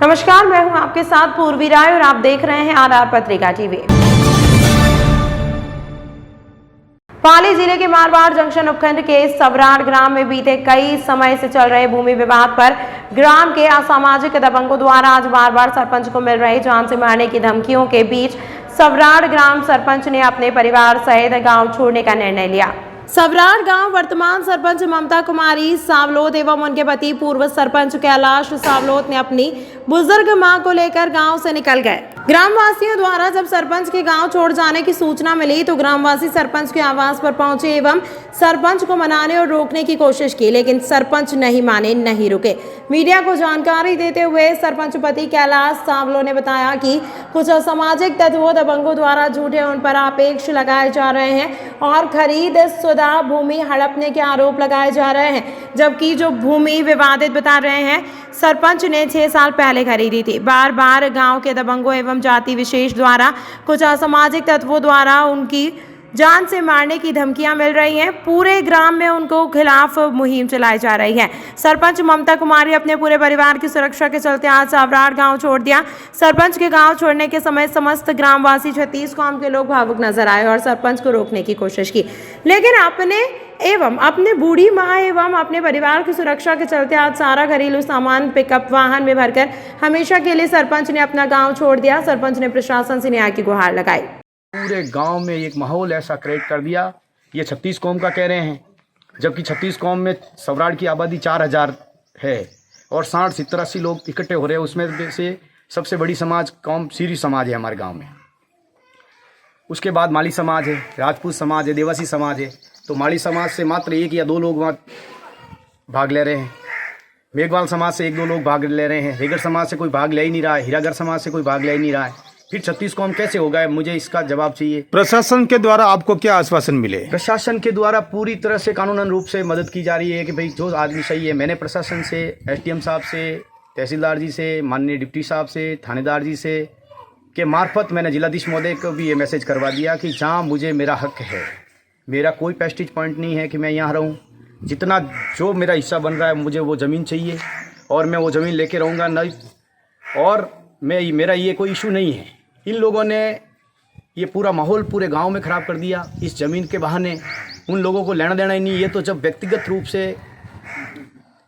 नमस्कार, मैं हूं आपके साथ पूर्वी राय और आप देख रहे हैं आरआर पत्रिका टीवी। पाली जिले के मारवाड़ जंक्शन उपखंड के सवराड़ ग्राम में बीते कई समय से चल रहे भूमि विवाद पर ग्राम के असामाजिक दबंगों द्वारा आज बार-बार सरपंच को मिल रही जान से मारने की धमकियों के बीच सवराड़ ग्राम सरपंच ने अपने परिवार सहित गांव छोड़ने का निर्णय लिया। सवराड़ गांव वर्तमान सरपंच ममता कुमारी सावलोत एवं उनके पति पूर्व सरपंच कैलाश सावलोत ने अपनी बुजुर्ग मां को लेकर गांव से निकल गए। ग्रामवासियों द्वारा जब सरपंच के गांव छोड़ जाने की सूचना मिली तो ग्रामवासी सरपंच के आवास पर पहुंचे एवं सरपंच को मनाने और रोकने की कोशिश की, लेकिन सरपंच नहीं माने, नहीं रुके। मीडिया को जानकारी देते हुए सरपंच पति कैलाश सावलो ने बताया कि कुछ असामाजिक तत्वों दबंगों द्वारा झूठे उन पर आपेक्ष लगाए जा रहे हैं और खरीद शुदा भूमि हड़पने के आरोप लगाए जा रहे हैं, जबकि जो भूमि विवादित बता रहे हैं सरपंच ने 6 साल पहले खरीदी थी। बार बार गांव के दबंगों एवं जाति विशेष द्वारा कुछ असामाजिक तत्वों द्वारा उनकी जान से मारने की धमकियां मिल रही हैं। पूरे ग्राम में उनको खिलाफ मुहिम चलाई जा रही है। सरपंच ममता कुमारी अपने पूरे परिवार की सुरक्षा के चलते आज सवराड़ गांव छोड़ दिया। सरपंच के गांव छोड़ने के समय समस्त ग्रामवासी 36 गांव के लोग भावुक नजर आए और सरपंच को रोकने की कोशिश की, लेकिन अपने बूढ़ी माँ एवं अपने परिवार की सुरक्षा के चलते आज सारा घरेलू सामान पिकअप वाहन में भरकर हमेशा के लिए सरपंच ने अपना गाँव छोड़ दिया। सरपंच ने प्रशासन से न्याय की गुहार लगाई। पूरे गांव में एक माहौल ऐसा क्रिएट कर दिया। ये 36 कौम का कह रहे हैं, जबकि 36 कौम में सवराड़ की आबादी 4000 है और 60-70-80 लोग इकट्ठे हो रहे हैं। उसमें से सबसे बड़ी समाज कौम सीरी समाज है हमारे गांव में। उसके बाद माली समाज है, राजपूत समाज है, देवासी समाज है। तो माली समाज से मात्र 1 या 2 लोग वहाँ भाग ले रहे हैं। मेघवाल समाज से 1-2 लोग भाग ले रहे हैं। रेगर समाज से कोई भाग ले ही नहीं रहा है। हीरागर समाज से कोई भाग ले ही नहीं रहा है। फिर 36 कौम कैसे हो गए? मुझे इसका जवाब चाहिए। प्रशासन के द्वारा आपको क्या आश्वासन मिले? प्रशासन के द्वारा पूरी तरह से कानूनन रूप से मदद की जा रही है कि भाई जो आदमी सही है। मैंने प्रशासन से, एसडीएम साहब से, तहसीलदार जी से, माननीय डिप्टी साहब से, थानेदार जी से के मार्फत मैंने जिलाधीश महोदय को भी ये मैसेज करवा दिया कि जहाँ मुझे मेरा हक है, मेरा कोई पेस्टिज पॉइंट नहीं है कि मैं यहाँ रहूँ। जितना जो मेरा हिस्सा बन रहा है मुझे वो ज़मीन चाहिए और मैं वो ज़मीन लेके रहूँगा नहीं। और मेरा ये कोई इशू नहीं है। इन लोगों ने ये पूरा माहौल पूरे गांव में ख़राब कर दिया इस ज़मीन के बहाने। उन लोगों को लेना देना ही नहीं। ये तो जब व्यक्तिगत रूप से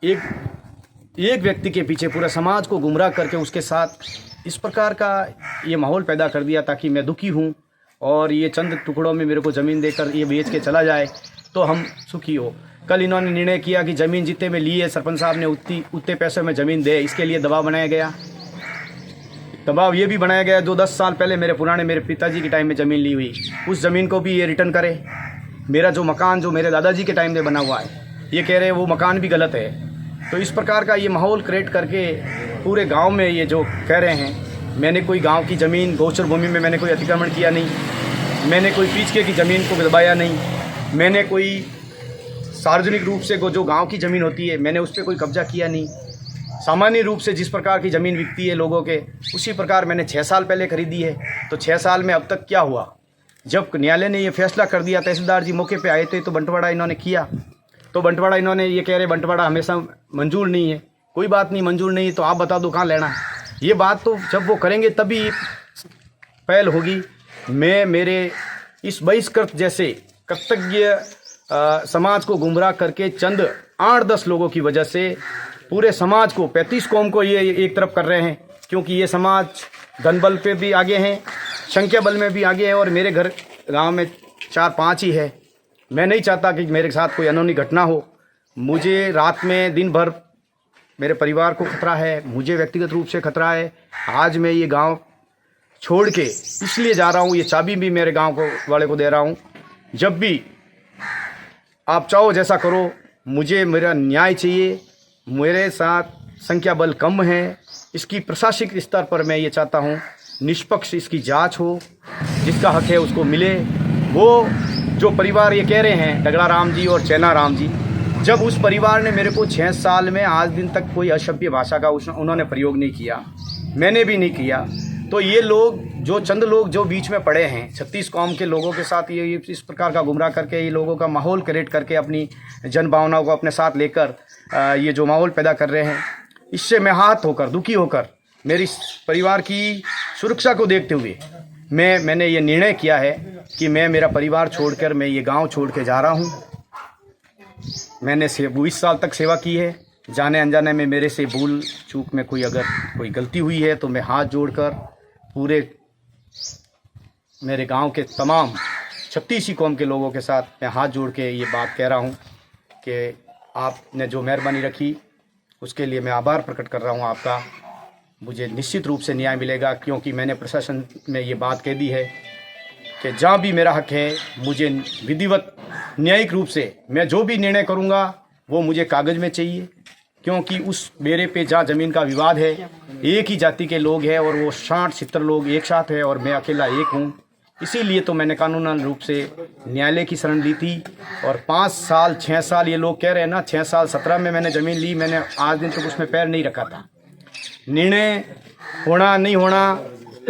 एक व्यक्ति के पीछे पूरा समाज को गुमराह करके उसके साथ इस प्रकार का ये माहौल पैदा कर दिया ताकि मैं दुखी हूँ और ये चंद टुकड़ों में मेरे को ज़मीन देकर ये बेच के चला जाए तो हम सुखी हो। कल इन्होंने निर्णय किया कि ज़मीन जितने में ली है सरपंच साहब ने उतने पैसों में ज़मीन दे। इसके लिए दबाव बनाया गया। दबाव ये भी बनाया गया जो 10 साल पहले मेरे पिताजी के टाइम में ज़मीन ली हुई, उस ज़मीन को भी ये रिटर्न करे। मेरा जो मकान जो मेरे दादाजी के टाइम में बना हुआ है, ये कह रहे हैं वो मकान भी गलत है। तो इस प्रकार का ये माहौल क्रिएट करके पूरे गांव में ये जो कह रहे हैं, मैंने कोई गांव की ज़मीन गोचर भूमि में मैंने कोई अतिक्रमण किया नहीं, मैंने कोई पीछे की ज़मीन को दबाया नहीं, मैंने कोई सार्वजनिक रूप से जो गाँव की ज़मीन होती है मैंने उस पर कोई कब्जा किया नहीं। सामान्य रूप से जिस प्रकार की ज़मीन बिकती है लोगों के, उसी प्रकार मैंने 6 साल पहले खरीदी है। तो 6 साल में अब तक क्या हुआ? जब न्यायालय ने ये फैसला कर दिया, तहसीलदार जी मौके पे आए थे तो बंटवारा इन्होंने किया। तो बंटवारा इन्होंने ये कह रहे बंटवारा हमेशा मंजूर नहीं है। कोई बात नहीं, मंजूर नहीं तो आप बता दो कहाँ लेना है। ये बात तो जब वो करेंगे तभी पहल होगी। मैं मेरे इस बहिष्कृत जैसे कृतज्ञ समाज को गुमराह करके चंद 8-10 लोगों की वजह से पूरे समाज को 35 कौम को ये एक तरफ कर रहे हैं, क्योंकि ये समाज धन बल पे भी आगे हैं, संख्या बल में भी आगे है और मेरे घर गांव में 4-5 ही है। मैं नहीं चाहता कि मेरे साथ कोई अनहोनी घटना हो। मुझे रात में दिन भर मेरे परिवार को खतरा है, मुझे व्यक्तिगत रूप से खतरा है। आज मैं ये गांव छोड़ के इसलिए जा रहा हूँ, ये चाबी भी मेरे गाँव को वाले को दे रहा हूँ। जब भी आप चाहो जैसा करो, मुझे मेरा न्याय चाहिए। मेरे साथ संख्या बल कम है, इसकी प्रशासनिक स्तर पर मैं ये चाहता हूँ निष्पक्ष इसकी जांच हो, जिसका हक है उसको मिले। वो जो परिवार ये कह रहे हैं डगड़ा राम जी और चैना राम जी, जब उस परिवार ने मेरे को 6 साल में आज दिन तक कोई असभ्य भाषा का उन्होंने प्रयोग नहीं किया, मैंने भी नहीं किया, तो ये लोग जो चंद लोग जो बीच में पड़े हैं 36 कौम के लोगों के साथ ये इस प्रकार का गुमराह करके ये लोगों का माहौल क्रिएट करके अपनी जन भावनाओं को अपने साथ लेकर ये जो माहौल पैदा कर रहे हैं, इससे मैं हाथ होकर दुखी होकर मेरी परिवार की सुरक्षा को देखते हुए मैंने ये निर्णय किया है कि मैं मेरा परिवार छोड़कर मैं ये गांव छोड़ के जा रहा हूँ। मैंने 20 साल तक सेवा की है। जाने अनजाने में मेरे से भूल चूक में अगर कोई गलती हुई है तो मैं हाथ जोड़कर पूरे मेरे गांव के तमाम 36 कौम के लोगों के साथ मैं हाथ जोड़ के ये बात कह रहा हूँ कि आपने जो मेहरबानी रखी उसके लिए मैं आभार प्रकट कर रहा हूँ आपका। मुझे निश्चित रूप से न्याय मिलेगा, क्योंकि मैंने प्रशासन में ये बात कह दी है कि जहाँ भी मेरा हक है मुझे विधिवत न्यायिक रूप से मैं जो भी निर्णय करूँगा वो मुझे कागज़ में चाहिए, क्योंकि उस मेरे पे जहाँ ज़मीन का विवाद है एक ही जाति के लोग हैं और वो 60-70 लोग एक साथ हैं और मैं अकेला एक हूँ। इसीलिए तो मैंने कानूनन रूप से न्यायालय की शरण ली थी। और 5 साल 6 साल ये लोग कह रहे हैं ना, 6 साल 17 में मैंने ज़मीन ली, मैंने आज दिन तक उसमें पैर नहीं रखा था। निर्णय होना नहीं होना,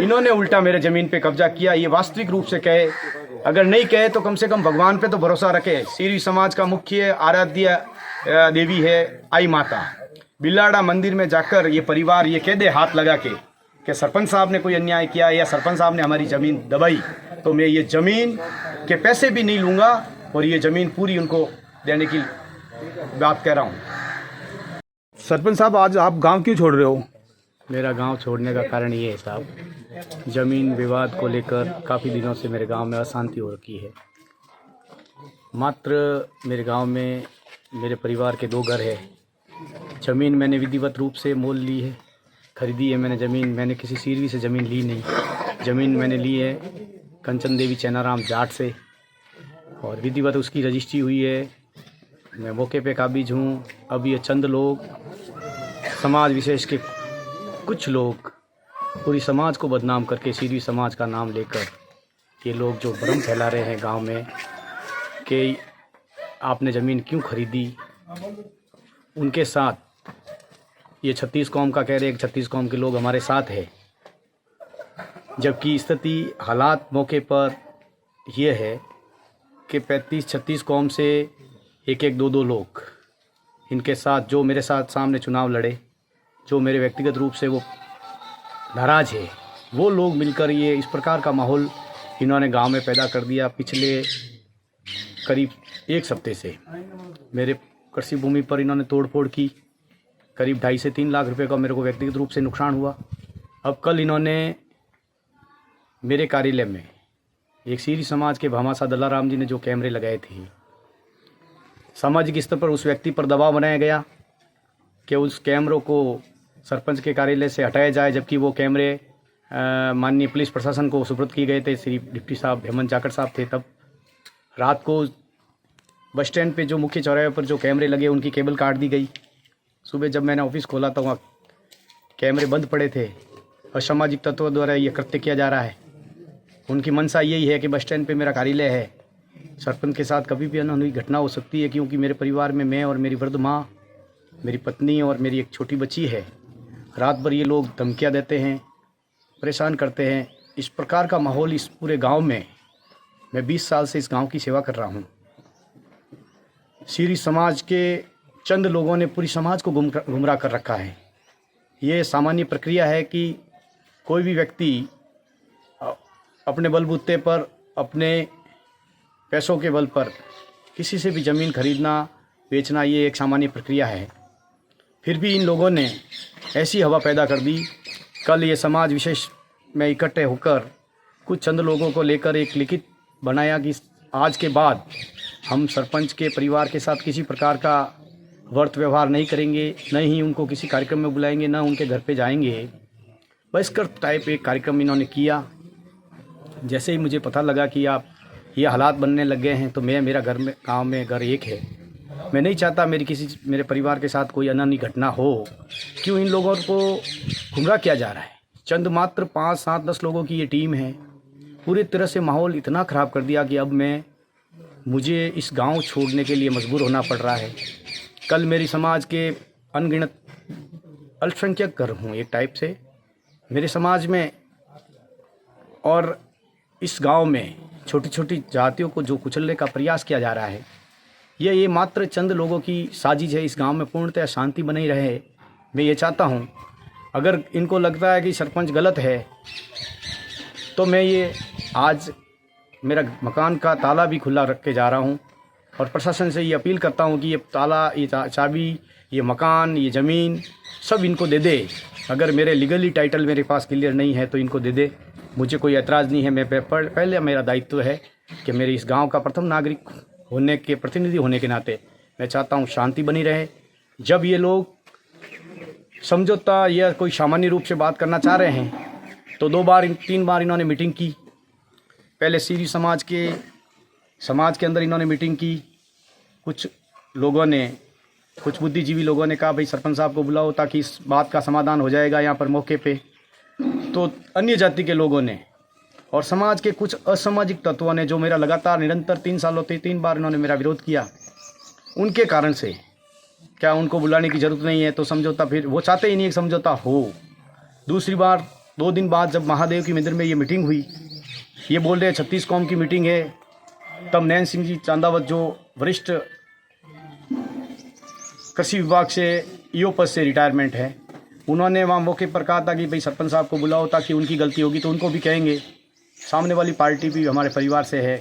इन्होंने उल्टा मेरे ज़मीन पे कब्जा किया। ये वास्तविक रूप से कहे, अगर नहीं कहे तो कम से कम भगवान पे तो भरोसा रखे। सीरी समाज का मुख्य आराध्य देवी है आई माता। बिलाड़ा मंदिर में जाकर ये परिवार ये कह दे हाथ लगा के कि सरपंच साहब ने कोई अन्याय किया या सरपंच साहब ने हमारी ज़मीन दबाई, तो मैं ये ज़मीन के पैसे भी नहीं लूँगा और ये ज़मीन पूरी उनको देने की बात कह रहा हूँ। सरपंच साहब, आज आप गांव क्यों छोड़ रहे हो? मेरा गांव छोड़ने का कारण ये है साहब, ज़मीन विवाद को लेकर काफ़ी दिनों से मेरे गांव में अशांति हो रखी है। मात्र मेरे गांव में मेरे परिवार के 2 घर है। ज़मीन मैंने विधिवत रूप से मोल ली है, खरीदी है मैंने ज़मीन। मैंने किसी सीरवी से ज़मीन ली नहीं। ज़मीन मैंने ली है कंचन देवी चैनाराम जाट से और विधिवत उसकी रजिस्ट्री हुई है। मैं मौके पे काबिज हूँ। अब ये चंद लोग, समाज विशेष के कुछ लोग, पूरी समाज को बदनाम करके सीरी समाज का नाम लेकर ये लोग जो भ्रम फैला रहे हैं गांव में कि आपने ज़मीन क्यों खरीदी, उनके साथ ये 36 कौम का कह रहे हैं कि 36 कौम के लोग हमारे साथ है, जबकि स्थिति हालात मौके पर यह है कि 35-36 कौम से 1-2 लोग इनके साथ जो मेरे साथ सामने चुनाव लड़े, जो मेरे व्यक्तिगत रूप से वो नाराज़ है, वो लोग मिलकर ये इस प्रकार का माहौल इन्होंने गांव में पैदा कर दिया। पिछले करीब 1 हफ्ते से मेरे कृषि भूमि पर इन्होंने तोड़फोड़ की। करीब 2.5 से 3 लाख रुपए का मेरे को व्यक्तिगत रूप से नुकसान हुआ। अब कल इन्होंने मेरे कार्यालय में एक सीरी समाज के भामासा दलाराम जी ने जो कैमरे लगाए थे, सामाजिक स्तर पर उस व्यक्ति पर दबाव बनाया गया कि उस कैमरों को सरपंच के कार्यालय से हटाया जाए, जबकि वो कैमरे माननीय पुलिस प्रशासन को सुपुर्द किए गए थे। श्री डिप्टी साहब हेमंत जाखड़ साहब थे। तब रात को बस स्टैंड पे जो मुख्य चौराहे पर जो कैमरे लगे उनकी केबल काट दी गई। सुबह जब मैंने ऑफिस खोला तो वहाँ कैमरे बंद पड़े थे। असामाजिक तत्वों द्वारा ये कृत्य किया जा रहा है। उनकी मंशा यही है कि बस स्टैंड पे मेरा कार्यालय है। सरपंच के साथ कभी भी अनहोनी घटना हो सकती है, क्योंकि मेरे परिवार में मैं और मेरी वृद्ध माँ, मेरी पत्नी और मेरी एक छोटी बच्ची है। रात भर ये लोग धमकियाँ देते हैं, परेशान करते हैं। इस प्रकार का माहौल इस पूरे गांव में, मैं 20 साल से इस गांव की सेवा कर रहा हूं। सीरी समाज के चंद लोगों ने पूरी समाज को गुमराह कर रखा है। ये सामान्य प्रक्रिया है कि कोई भी व्यक्ति अपने बलबूते पर, अपने पैसों के बल पर किसी से भी ज़मीन खरीदना, बेचना, ये एक सामान्य प्रक्रिया है। फिर भी इन लोगों ने ऐसी हवा पैदा कर दी। कल ये समाज विशेष में इकट्ठे होकर कुछ चंद लोगों को लेकर एक लिखित बनाया कि आज के बाद हम सरपंच के परिवार के साथ किसी प्रकार का वर्त व्यवहार नहीं करेंगे, न ही उनको किसी कार्यक्रम में बुलाएंगे, न उनके घर पे जाएंगे। बहिष्कार टाइप एक कार्यक्रम इन्होंने किया। जैसे ही मुझे पता लगा कि आप ये हालात बनने लग गए हैं, तो मेरा घर में, गाँव में घर एक है, मैं नहीं चाहता मेरे परिवार के साथ कोई अनहोनी घटना हो। क्यों इन लोगों को गुमराह किया जा रहा है? चंद मात्र 5, 7, 10 लोगों की ये टीम है। पूरी तरह से माहौल इतना ख़राब कर दिया कि अब मुझे इस गांव छोड़ने के लिए मजबूर होना पड़ रहा है। कल मेरी समाज के अनगिनत अल्पसंख्यक घर हूँ एक टाइप से मेरे समाज में, और इस गांव में छोटी छोटी जातियों को जो कुचलने का प्रयास किया जा रहा है, ये मात्र चंद लोगों की साजिश है। इस गांव में पूर्णतः शांति बनी रहे। मैं ये चाहता हूं, अगर इनको लगता है कि सरपंच गलत है तो मैं ये आज मेरा मकान का ताला भी खुला रख के जा रहा हूँ और प्रशासन से ये अपील करता हूँ कि ये ताला, ये चाबी, ये मकान, ये ज़मीन सब इनको दे दे। अगर मेरे लीगली टाइटल मेरे पास क्लियर नहीं है तो इनको दे दे। मुझे कोई एतराज़ नहीं है। मैं पहले मेरा दायित्व है कि मेरे इस गांव का प्रथम नागरिक होने के, प्रतिनिधि होने के नाते मैं चाहता हूं शांति बनी रहे। जब ये लोग समझौता या कोई सामान्य रूप से बात करना चाह रहे हैं तो 3 बार इन्होंने मीटिंग की। पहले सीरी समाज के अंदर इन्होंने मीटिंग की। कुछ लोगों ने, कुछ बुद्धिजीवी लोगों ने कहा भाई सरपंच साहब को बुलाओ ताकि इस बात का समाधान हो जाएगा यहाँ पर मौके पे। तो अन्य जाति के लोगों ने और समाज के कुछ असामाजिक तत्वों ने, जो मेरा लगातार निरंतर 3 सालों से 3 बार इन्होंने मेरा विरोध किया, उनके कारण से क्या उनको बुलाने की ज़रूरत नहीं है तो समझौता, फिर वो चाहते ही नहीं एक समझौता हो। दूसरी बार 2 दिन बाद जब महादेव की मंदिर में ये मीटिंग हुई, ये बोल रहे 36 कौम की मीटिंग है। तब नैन सिंह जी चांदावत जो वरिष्ठ कृषि विभाग से ईओ पद से रिटायरमेंट है, उन्होंने वहाँ मौके पर कहा था कि भाई सरपंच साहब को बुलाओ ताकि उनकी गलती होगी तो उनको भी कहेंगे। सामने वाली पार्टी भी हमारे परिवार से है,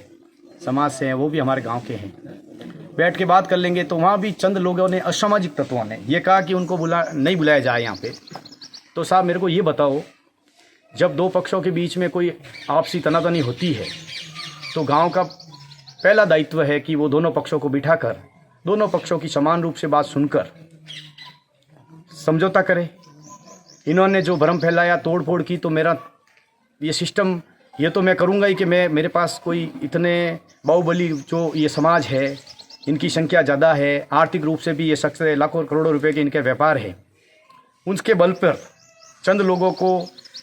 समाज से है, वो भी हमारे गांव के हैं, बैठ के बात कर लेंगे। तो वहाँ भी चंद लोगों ने, असामाजिक तत्वों ने ये कहा कि उनको नहीं बुलाया जाए यहाँ पे। तो साहब मेरे को ये बताओ, जब 2 पक्षों के बीच में कोई आपसी तनातनी होती है तो गांव का पहला दायित्व है कि वो दोनों पक्षों को बिठाकर, दोनों पक्षों की समान रूप से बात सुनकर समझौता करे। इन्होंने जो भ्रम फैलाया, तोड़ फोड़ की, तो मेरा ये सिस्टम, ये तो मैं करूँगा ही कि मेरे पास कोई इतने बाहुबली जो ये समाज है, इनकी संख्या ज़्यादा है, आर्थिक रूप से भी ये शख्स लाखों करोड़ों रुपए के इनके व्यापार है, उसके बल पर चंद लोगों को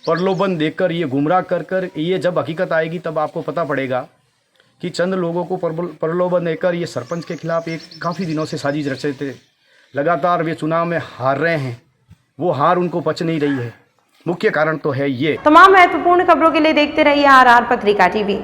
प्रलोभन देकर, ये गुमराह कर ये जब हकीकत आएगी तब आपको पता पड़ेगा कि चंद लोगों को प्रलोभन देकर ये सरपंच के खिलाफ एक काफ़ी दिनों से साजिश रचे थे। लगातार वे चुनाव में हार रहे हैं, वो हार उनको पच नहीं रही है। मुख्य कारण तो है ये। तमाम महत्वपूर्ण खबरों के लिए देखते रहिए RR पत्रिका TV।